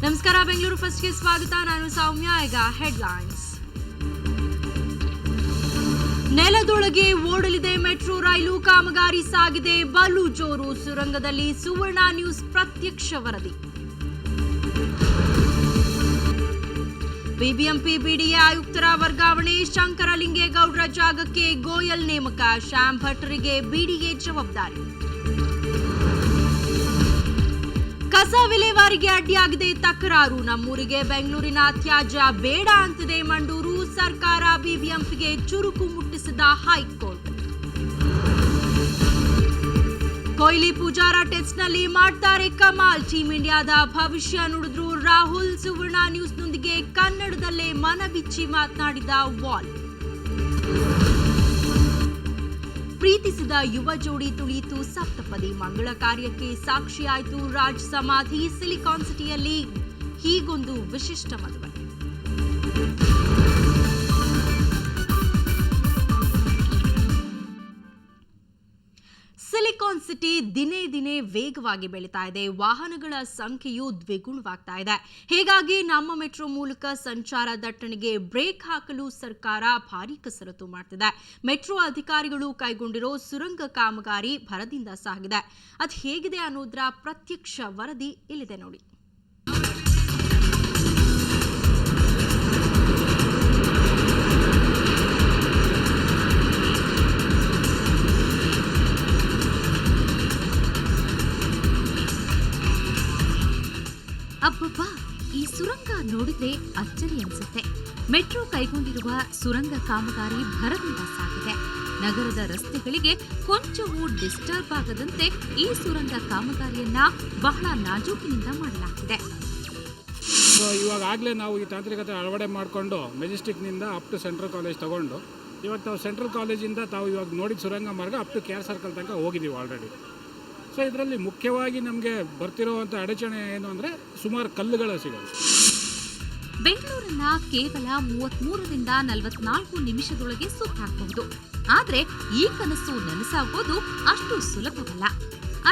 ನಮಸ್ಕಾರ, ಬೆಂಗಳೂರು ಫಸ್ಟ್ಗೆ ಸ್ವಾಗತ. ನಾನು ಸೌಮ್ಯ. ಈಗ ಹೆಡ್ಲೈನ್ಸ್. ನೆಲದೊಳಗೆ ಓಡಲಿದೆ ಮೆಟ್ರೋ ರೈಲು, ಕಾಮಗಾರಿ ಸಾಗಿದೆ ಬಲು ಜೋರು. ಸುರಂಗದಲ್ಲಿ ಸುವರ್ಣ ನ್ಯೂಸ್ ಪ್ರತ್ಯಕ್ಷ ವರದಿ. ಬಿಬಿಎಂಪಿ ಬಿಡಿಎ ಆಯುಕ್ತರ ವರ್ಗಾವಣೆ, ಶಂಕರಲಿಂಗೇಗೌಡರ ಜಾಗಕ್ಕೆ ಗೋಯಲ್ ನೇಮಕ, ಶ್ಯಾಮ್ ಭಟ್ರಿಗೆ ಬಿಡಿಎ ಜವಾಬ್ದಾರಿ. ಕಸ ವಿಲೇವಾರಿಗೆ ಅಡ್ಡಿಯಾಗಿದೆ ತಕರಾರು, ನಮ್ಮೂರಿಗೆ ಬೆಂಗಳೂರಿನ ತ್ಯಾಜ್ಯ ಬೇಡ ಅಂತಿದೆ ಮಂಡೂರು. ಸರ್ಕಾರ ಬಿಬಿಎಂಪಿಗೆ ಚುರುಕು ಮುಟ್ಟಿಸಿದ ಹೈಕೋರ್ಟ್. ಕೊಹ್ಲಿ ಪೂಜಾರ ಟೆಸ್ಟ್ನಲ್ಲಿ ಮಾಡ್ತಾರೆ ಕಮಾಲ್, ಟೀಂ ಇಂಡಿಯಾದ ಭವಿಷ್ಯ ನುಡಿದ್ರು ರಾಹುಲ್. ಸುವರ್ಣ ನ್ಯೂಸ್ನೊಂದಿಗೆ ಕನ್ನಡದಲ್ಲೇ ಮನಬಿಚ್ಚಿ ಮಾತನಾಡಿದ ವಾಲ್. ಪ್ರೀತಿಸಿದ ಯುವ ಜೋಡಿ ತುಳಿಯಿತು ಸಪ್ತಪದಿ, ಮಂಗಳ ಕಾರ್ಯಕ್ಕೆ ಸಾಕ್ಷಿಯಾಯಿತು ರಾಜ್ ಸಮಾಧಿ. ಸಿಲಿಕಾನ್ ಸಿಟಿಯಲ್ಲಿ ಹೀಗೊಂದು ವಿಶಿಷ್ಟ ಮದುವೆ. ಸಿಲಿಕಾನ್ ಸಿಟಿ ದಿನೇ ದಿನೇ ವೇಗವಾಗಿ ಬೆಳೀತಾ ಇದೆ. ವಾಹನಗಳ ಸಂಖ್ಯೆಯು ದ್ವಿಗುಣವಾಗ್ತಾ ಇದೆ. ಹೀಗಾಗಿ ನಮ್ಮ ಮೆಟ್ರೋ ಮೂಲಕ ಸಂಚಾರ ದಟ್ಟಣೆಗೆ ಬ್ರೇಕ್ ಹಾಕಲು ಸರ್ಕಾರ ಭಾರೀ ಕಸರತ್ತು ಮಾಡ್ತಿದೆ. ಮೆಟ್ರೋ ಅಧಿಕಾರಿಗಳು ಕೈಗೊಂಡಿರೋ ಸುರಂಗ ಕಾಮಗಾರಿ ಭರದಿಂದ ಸಾಗಿದೆ. ಅದು ಹೇಗಿದೆ ಅನ್ನೋದರ ಪ್ರತ್ಯಕ್ಷ ವರದಿ ಇಲ್ಲಿದೆ ನೋಡಿ. ಅಬ್ಬಬ್ಬಾ, ಈ ಸುರಂಗ ನೋಡಿದ್ರೆ ಅಚ್ಚರಿ ಅನ್ಸುತ್ತೆ. ಮೆಟ್ರೋ ಕೈಗೊಂಡಿರುವ ಸುರಂಗ ಕಾಮಗಾರಿ ಭರದಿಂದ ಸಾಗಿದೆ. ನಗರದ ರಸ್ತೆಗಳಿಗೆ ಕೊಂಚವೂ ಡಿಸ್ಟರ್ಬ್ ಆಗದಂತೆ ಈ ಸುರಂಗ ಕಾಮಗಾರಿಯನ್ನ ಬಹಳ ನಾಜೂಕಿನಿಂದ ಮಾಡಲಾಗಿದೆ. ಇವಾಗಲೇ ನಾವು ಈ ತಾಂತ್ರಿಕತೆ ಅಳವಡೆ ಮಾಡಿಕೊಂಡು ಮೆಜೆಸ್ಟಿಕ್ನಿಂದ ಅಪ್ ಟು ಸೆಂಟ್ರಲ್ ಕಾಲೇಜ್ ತಗೊಂಡು ಇವತ್ತು ನಾವು ಸೆಂಟ್ರಲ್ ಕಾಲೇಜಿಂದ ತಾವು ಇವಾಗ ನೋಡಿದ ಸುರಂಗ ಮಾರ್ಗ ಅಪ್ ಟು KR ಸರ್ಕಲ್ ತನಕ ಹೋಗಿದ್ದೀವಿ ಆಲ್ರೆಡಿ. ಸೊ ಇದರಲ್ಲಿ ಮುಖ್ಯವಾಗಿ ನಮಗೆ ಬರ್ತಿರೋವಂಥ ಅಡಚಣೆ ಏನು ಅಂದರೆ ಸುಮಾರು ಕಲ್ಲುಗಳು ಸಿಗೋದು. ಬೆಂಗಳೂರನ್ನ ಕೇವಲ 33ರಿಂದ 44 ನಿಮಿಷದೊಳಗೆ ಸುತ್ತಾಕಬಹುದು. ಆದ್ರೆ ಈ ಕನಸು ನನಸಾಗೋದು ಅಷ್ಟು ಸುಲಭವಲ್ಲ.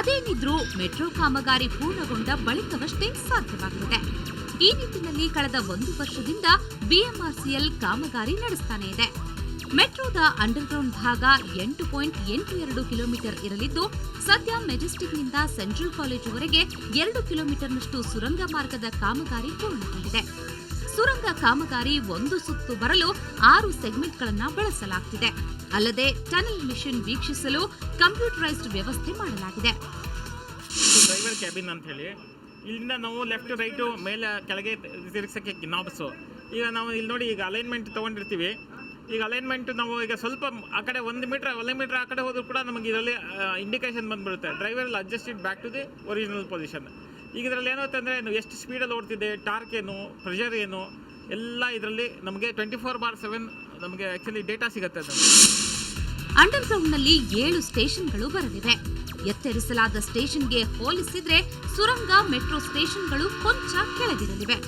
ಅದೇನಿದ್ರೂ ಮೆಟ್ರೋ ಕಾಮಗಾರಿ ಪೂರ್ಣಗೊಂಡ ಬಳಿಕವಷ್ಟೇ ಸಾಧ್ಯವಾಗಲಿದೆ. ಈ ನಿಟ್ಟಿನಲ್ಲಿ ಕಳೆದ 1 ವರ್ಷದಿಂದ BMRCL ಕಾಮಗಾರಿ ನಡೆಸ್ತಾನೆ ಇದೆ. ಮೆಟ್ರೋದ ಅಂಡರ್ಗ್ರೌಂಡ್ ಭಾಗ 8.82 ಕಿಲೋಮೀಟರ್ ಇರಲಿದ್ದು, ಸದ್ಯ ಮೆಜೆಸ್ಟಿಕ್ನಿಂದ ಸೆಂಟ್ರಲ್ ಕಾಲೇಜುವರೆಗೆ 2 ಕಿಲೋಮೀಟರ್ನಷ್ಟು ಸುರಂಗ ಮಾರ್ಗದ ಕಾಮಗಾರಿ ಪೂರ್ಣಗೊಂಡಿದೆ. ಸುರಂಗ ಕಾಮಗಾರಿ ಒಂದು ಸುತ್ತು ಬರಲು 6 ಸೆಗ್ಮೆಂಟ್ಗಳನ್ನು ಬಳಸಲಾಗುತ್ತಿದೆ. ಅಲ್ಲದೆ ಟನಲ್ ಮಿಷನ್ ವೀಕ್ಷಿಸಲು ಕಂಪ್ಯೂಟರೈಸ್ಡ್ ವ್ಯವಸ್ಥೆ ಮಾಡಲಾಗಿದೆ. ಡ್ರೈವರ್ ಕ್ಯಾಬಿನ್ ಅಂತ ಹೇಳಿ ಇಲ್ಲಿಂದ ನಾವು ಲೆಫ್ಟ್ ರೈಟು ಮೇಲೆ ಕೆಳಗೆ ತಿರುಗಿಸೋಕ್ಕೆ ನಾಬ್ಸು. ಈಗ ನಾವು ಇಲ್ಲಿ ನೋಡಿ, ಈಗ ಅಲೈನ್ಮೆಂಟ್ ತೊಗೊಂಡಿರ್ತೀವಿ. ಈಗ ಅಲೈನ್ಮೆಂಟ್ ನಾವು ಈಗ ಸ್ವಲ್ಪ ಆ ಕಡೆ 1 ಮೀಟರ್ ಆ ಕಡೆ ಹೋದರೂ ಕೂಡ ನಮಗೆ ಇದರಲ್ಲಿ ಇಂಡಿಕೇಶನ್ ಬಂದುಬಿಡುತ್ತೆ. Driver will adjust it back to the original position. ಈಗ ಇದರಲ್ಲಿ ಏನಾಗುತ್ತೆ ಅಂದರೆ ಎಷ್ಟು ಸ್ಪೀಡಲ್ಲಿ ಓಡ್ತಿದೆ, ಟಾರ್ಕ್ ಏನು, ಪ್ರೆಷರ್ ಏನು, ಎಲ್ಲ ಇದರಲ್ಲಿ ನಮಗೆ 24/7 ನಮಗೆ ಆ್ಯಕ್ಚುಲಿ ಡೇಟಾ ಸಿಗುತ್ತೆ. ಅಂಡರ್ಗ್ರೌಂಡ್ನಲ್ಲಿ 7 ಸ್ಟೇಷನ್ಗಳು ಬರಲಿವೆ. ಎತ್ತರಿಸಲಾದ ಸ್ಟೇಷನ್ಗೆ ಹೋಲಿಸಿದ್ರೆ ಸುರಂಗ ಮೆಟ್ರೋ ಸ್ಟೇಷನ್ಗಳು ಕೊಂಚ ಕೆಳಗಿರಲಿವೆ.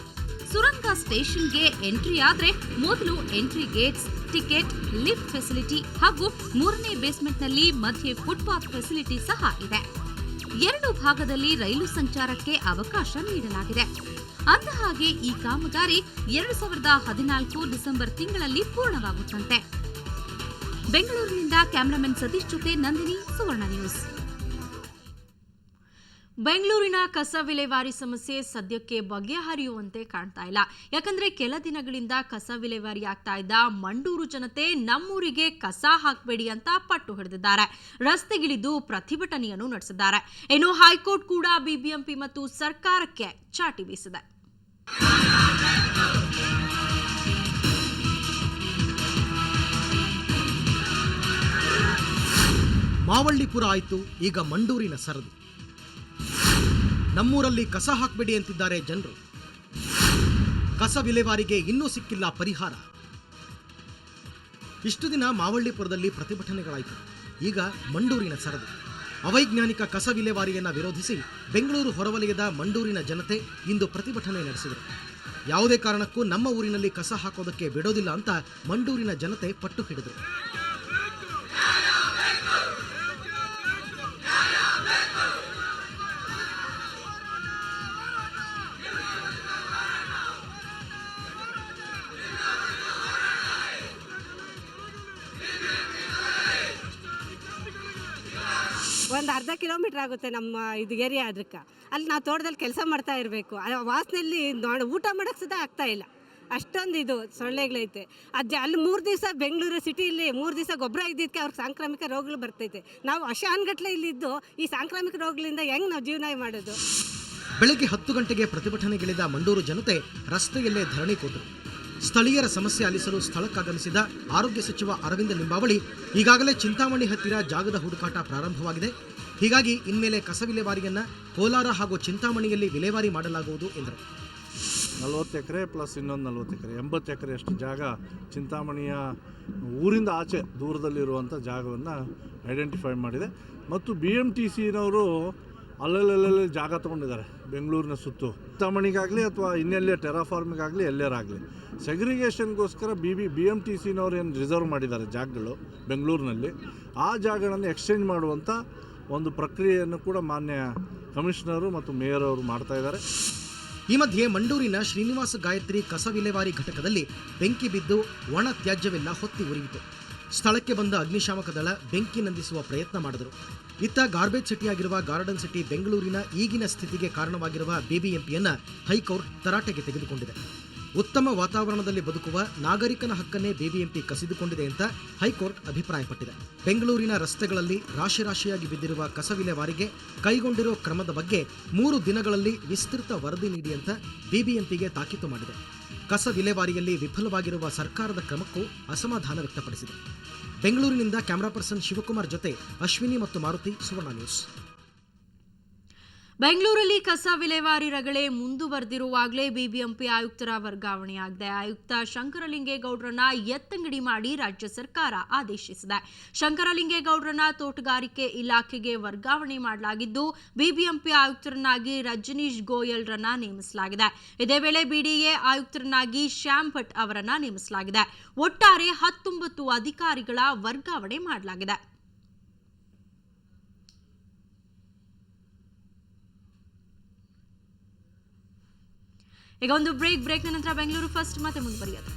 ಸುರಂಗ ಸ್ಟೇಷನ್ಗೆ ಎಂಟ್ರಿ ಆದ್ರೆ ಮೊದಲು entry Gates, ticket, lift facility ಹಾಗೂ 3ನೇ ಬೇಸ್ಮೆಂಟ್ನಲ್ಲಿ ಮಧ್ಯೆ ಫುಟ್ಪಾತ್ ಫೆಸಿಲಿಟಿ ಸಹ ಇದೆ. 2 ಭಾಗದಲ್ಲಿ ರೈಲು ಸಂಚಾರಕ್ಕೆ ಅವಕಾಶ ನೀಡಲಾಗಿದೆ. ಅಂದಹಾಗೆ ಈ ಕಾಮಗಾರಿ 2014 ಡಿಸೆಂಬರ್ ತಿಂಗಳಲ್ಲಿ ಪೂರ್ಣವಾಗುತ್ತಂತೆ. ಬೆಂಗಳೂರಿನಿಂದ ಕ್ಯಾಮರಾಮನ್ ಸತೀಶ್ ಜೊತೆ ನಂದಿನಿ, ಸುವರ್ಣ ನ್ಯೂಸ್. ಬೆಂಗಳೂರಿನ ಕಸ ವಿಲೇವಾರಿ ಸಮಸ್ಯೆ ಸದ್ಯಕ್ಕೆ ಬಗೆಹರಿಯುವಂತೆ ಕಾಣ್ತಾ ಇಲ್ಲ. ಯಾಕಂದ್ರೆ ಕೆಲ ದಿನಗಳಿಂದ ಕಸ ವಿಲೇವಾರಿ ಆಗ್ತಾ ಇದ್ದ ಮಂಡೂರು ಜನತೆ ನಮ್ಮೂರಿಗೆ ಕಸ ಹಾಕಬೇಡಿ ಅಂತ ಪಟ್ಟು ಹಿಡಿದಿದ್ದಾರೆ. ರಸ್ತೆಗಿಳಿದು ಪ್ರತಿಭಟನೆಯನ್ನು ನಡೆಸಿದ್ದಾರೆ. ಇನ್ನು ಹೈಕೋರ್ಟ್ ಕೂಡ ಬಿಬಿಎಂಪಿ ಮತ್ತು ಸರ್ಕಾರಕ್ಕೆ ಚಾಟಿ ಬೀಸಿದೆ. ಮಾವಳ್ಳಿಪುರ ಆಯ್ತು, ಈಗ ಮಂಡೂರಿನ ಸರದಿ. ನಮ್ಮೂರಲ್ಲಿ ಕಸ ಹಾಕಬೇಡಿ ಅಂತಿದ್ದಾರೆ ಜನರು. ಕಸ ವಿಲೇವಾರಿಗೆ ಇನ್ನೂ ಸಿಕ್ಕಿಲ್ಲ ಪರಿಹಾರ. ಇಷ್ಟು ದಿನ ಮಾವಳ್ಳಿಪುರದಲ್ಲಿ ಪ್ರತಿಭಟನೆಗಳಾಯಿತು. ಈಗ ಮಂಡೂರಿನ ಸರದಿ. ಅವೈಜ್ಞಾನಿಕ ಕಸ ವಿಲೇವಾರಿಯನ್ನು ವಿರೋಧಿಸಿ ಬೆಂಗಳೂರು ಹೊರವಲಯದ ಮಂಡೂರಿನ ಜನತೆ ಇಂದು ಪ್ರತಿಭಟನೆ ನಡೆಸಿದರು. ಯಾವುದೇ ಕಾರಣಕ್ಕೂ ನಮ್ಮ ಊರಿನಲ್ಲಿ ಕಸ ಹಾಕೋದಕ್ಕೆ ಬಿಡೋದಿಲ್ಲ ಅಂತ ಮಂಡೂರಿನ ಜನತೆ ಪಟ್ಟು ಹಿಡಿದರು. ಒಂದು ಅರ್ಧ ಕಿಲೋಮೀಟ್ರ್ ಆಗುತ್ತೆ ನಮ್ಮ ಇದು ಏರಿಯಾ ಅದಕ್ಕೆ. ಅಲ್ಲಿ ನಾವು ತೋಟದಲ್ಲಿ ಕೆಲಸ ಮಾಡ್ತಾ ಇರಬೇಕು. ಆ ವಾಸನೆಯಲ್ಲಿ ಊಟ ಮಾಡೋಕ್ಕೆ ಸುಧಾ ಆಗ್ತಾ ಇಲ್ಲ, ಅಷ್ಟೊಂದು ಇದು ಸೊಳ್ಳೆಗಳೈತೆ. ಅಲ್ಲಿ 3 ದಿವಸ ಬೆಂಗಳೂರು ಸಿಟಿಯಲ್ಲಿ 3 ದಿವಸ ಗೊಬ್ಬರ ಇದ್ದಿದ್ದಕ್ಕೆ ಅವ್ರಿಗೆ ಸಾಂಕ್ರಾಮಿಕ ರೋಗಗಳು ಬರ್ತೈತೆ. ನಾವು ವರ್ಷಾನುಗಟ್ಟಲೆ ಇಲ್ಲಿದ್ದು ಈ ಸಾಂಕ್ರಾಮಿಕ ರೋಗಗಳಿಂದ ಹೆಂಗೆ ನಾವು ಜೀವನ ಮಾಡೋದು? ಬೆಳಗ್ಗೆ 10 ಗಂಟೆಗೆ ಪ್ರತಿಭಟನೆಗಿಳಿದ ಮಂಡೂರು ಜನತೆ ರಸ್ತೆಯಲ್ಲೇ ಧರಣಿ ಕೂತರು. ಸ್ಥಳೀಯರ ಸಮಸ್ಯೆ ಆಲಿಸಲು ಸ್ಥಳಕ್ಕಾಗಮಿಸಿದ ಆರೋಗ್ಯ ಸಚಿವ ಅರವಿಂದ ಲಿಂಬಾವಳಿ ಈಗಾಗಲೇ ಚಿಂತಾಮಣಿ ಹತ್ತಿರ ಜಾಗದ ಹುಡುಕಾಟ ಪ್ರಾರಂಭವಾಗಿದೆ, ಹೀಗಾಗಿ ಇನ್ಮೇಲೆ ಕಸ ವಿಲೇವಾರಿಯನ್ನು ಕೋಲಾರ ಹಾಗೂ ಚಿಂತಾಮಣಿಯಲ್ಲಿ ವಿಲೇವಾರಿ ಮಾಡಲಾಗುವುದು ಎಂದರು. 40 ಎಕರೆ ಪ್ಲಸ್ ಇನ್ನೊಂದು 40 ಎಕರೆ 80 ಎಕರೆಯಷ್ಟು ಜಾಗ ಚಿಂತಾಮಣಿಯ ಊರಿಂದ ಆಚೆ ದೂರದಲ್ಲಿರುವಂಥ ಜಾಗವನ್ನು ಐಡೆಂಟಿಫೈ ಮಾಡಿದೆ. ಮತ್ತು BMTCನವರು ಅಲ್ಲಲ್ಲಿ ಜಾಗ ತೊಗೊಂಡಿದ್ದಾರೆ ಬೆಂಗಳೂರಿನ ಸುತ್ತು, ಚಿಂತಾಮಣಿಗಾಗಲಿ ಅಥವಾ ಇನ್ನೆಲ್ಲೇ ಟೆರಾಫಾರ್ಮಿಗಾಗಲಿ ಎಲ್ಲೇರಾಗಲಿ. ಸೆಗ್ರಿಗೇಷನ್ಗೋಸ್ಕರ BMTCನವ್ರು ಏನು ರಿಸರ್ವ್ ಮಾಡಿದ್ದಾರೆ ಜಾಗಗಳು ಬೆಂಗಳೂರಿನಲ್ಲಿ, ಆ ಜಾಗಗಳನ್ನು ಎಕ್ಸ್ಚೇಂಜ್ ಮಾಡುವಂಥ ಒಂದು ಪ್ರಕ್ರಿಯೆಯನ್ನು ಕೂಡ ಮಾನ್ಯ ಕಮಿಷನರು ಮತ್ತು ಮೇಯರ್ ಅವರು ಮಾಡ್ತಾಯಿದ್ದಾರೆ. ಈ ಮಧ್ಯೆ ಮಂಡೂರಿನ ಶ್ರೀನಿವಾಸ ಗಾಯತ್ರಿ ಕಸ ವಿಲೇವಾರಿ ಘಟಕದಲ್ಲಿ ಬೆಂಕಿ ಬಿದ್ದು ಒಣ ತ್ಯಾಜ್ಯವೆಲ್ಲ ಹೊತ್ತಿ ಉರಿಯಿತು. ಸ್ಥಳಕ್ಕೆ ಬಂದ ಅಗ್ನಿಶಾಮಕ ದಳ ಬೆಂಕಿ ನಂದಿಸುವ ಪ್ರಯತ್ನ ಮಾಡಿದರು. ಇತ್ತ ಗಾರ್ಬೇಜ್ ಸಿಟಿಯಾಗಿರುವ ಗಾರ್ಡನ್ ಸಿಟಿ ಬೆಂಗಳೂರಿನ ಈಗಿನ ಸ್ಥಿತಿಗೆ ಕಾರಣವಾಗಿರುವ BBMPಯನ್ನು ಹೈಕೋರ್ಟ್ ತರಾಟೆಗೆ ತೆಗೆದುಕೊಂಡಿದೆ. ಉತ್ತಮ ವಾತಾವರಣದಲ್ಲಿ ಬದುಕುವ ನಾಗರಿಕನ ಹಕ್ಕನ್ನೇ BBMP ಕಸಿದುಕೊಂಡಿದೆ ಅಂತ ಹೈಕೋರ್ಟ್ ಅಭಿಪ್ರಾಯಪಟ್ಟಿದೆ. ಬೆಂಗಳೂರಿನ ರಸ್ತೆಗಳಲ್ಲಿ ರಾಶಿಯಾಗಿ ಬಿದ್ದಿರುವ ಕಸ ವಿಲೇವಾರಿಗೆ ಕೈಗೊಂಡಿರೋ ಕ್ರಮದ ಬಗ್ಗೆ 3 ದಿನಗಳಲ್ಲಿ ವಿಸ್ತೃತ ವರದಿ ನೀಡಿ ಅಂತ BBMPಗೆ ತಾಕೀತು ಮಾಡಿದೆ. ಕಸ ವಿಲೇವಾರಿಯಲ್ಲಿ ವಿಫಲವಾಗಿರುವ ಸರ್ಕಾರದ ಕ್ರಮಕ್ಕೂ ಅಸಮಾಧಾನ ವ್ಯಕ್ತಪಡಿಸಿದೆ. ಬೆಂಗಳೂರಿನಿಂದ ಕ್ಯಾಮರಾ ಪರ್ಸನ್ ಶಿವಕುಮಾರ್ ಜೊತೆ ಅಶ್ವಿನಿ ಮತ್ತು ಮಾರುತಿ, ಸುವರ್ಣ ನ್ಯೂಸ್. ಬೆಂಗಳೂರಲ್ಲಿ ಕಸ ವಿಲೇವಾರಿ ರಗಳೆ ಮುಂದುವರೆದಿರುವಾಗಲೇ BBMP ಆಯುಕ್ತರ ವರ್ಗಾವಣೆಯಾಗಿದೆ. ಆಯುಕ್ತ ಶಂಕರಲಿಂಗೇಗೌಡರನ್ನ ಎತ್ತಂಗಡಿ ಮಾಡಿ ರಾಜ್ಯ ಸರ್ಕಾರ ಆದೇಶಿಸಿದೆ. ಶಂಕರಲಿಂಗೇಗೌಡರನ್ನ ತೋಟಗಾರಿಕೆ ಇಲಾಖೆಗೆ ವರ್ಗಾವಣೆ ಮಾಡಲಾಗಿದ್ದು, BBMP ಆಯುಕ್ತರನ್ನಾಗಿ ರಜನೀಶ್ ಗೋಯಲ್ರನ್ನ ನೇಮಿಸಲಾಗಿದೆ. ಇದೇ ವೇಳೆ BDA ಆಯುಕ್ತರನ್ನಾಗಿ ಶ್ಯಾಮ್ ಭಟ್ ಅವರನ್ನ ನೇಮಿಸಲಾಗಿದೆ. ಒಟ್ಟಾರೆ 19 ಅಧಿಕಾರಿಗಳ ವರ್ಗಾವಣೆ ಮಾಡಲಾಗಿದೆ. ಈಗ ಒಂದು ಬ್ರೇಕ್ನ ನಂತರ ಬೆಂಗಳೂರು ಫಸ್ಟ್ ಮತ್ತೆ ಮುಂದುವರಿಯುತ್ತೆ.